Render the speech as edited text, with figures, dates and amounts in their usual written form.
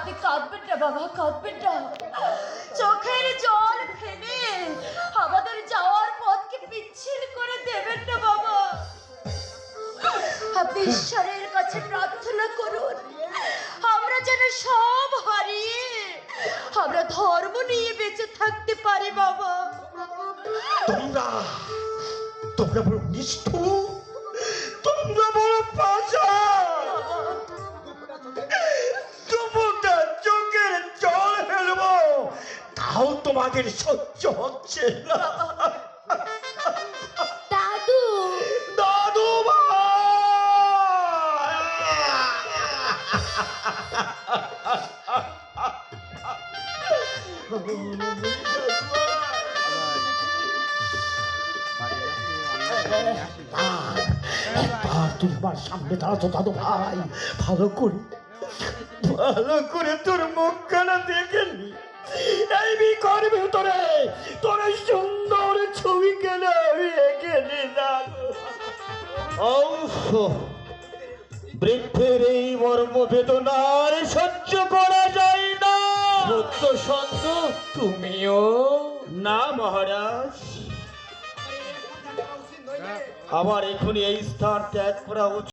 আপনি কাঁদবেন না বাবা, কাঁদবেন না। চোখের জল ফেলে আমাদের যাওয়ার পথকে পিচ্ছিল করে দেবেন না বাবা। আপনি ঈশ্বরের কাছে প্রার্থনা করুন আমরা যেন সব হারিয়ে আমরা ধর্ম নিয়ে বেঁচে থাকতে পারি বাবা। তোমরা বড় নিষ্ঠুর, তোমরা বড় পাষাণ। তোমরা চোখের জল ফেলবো তাও তোমাদের সহ্য হচ্ছে না। দাদু, দাদু একবার তোমার সামনে দাঁড়াতো দাদু ভাই, ভালো করে তোর মুখখানা দেখেনি। এই বিকর ভেতরে তোর সুন্দর ছবি কেন আমি এঁকে নিলাম। বৃদ্ধের এই মর্ম বেদনার সহ্য করা যায় না। সত্য সত্য তুমিও না মহারাজ, আমার এখনই এই স্থান ত্যাগ করা উচিত।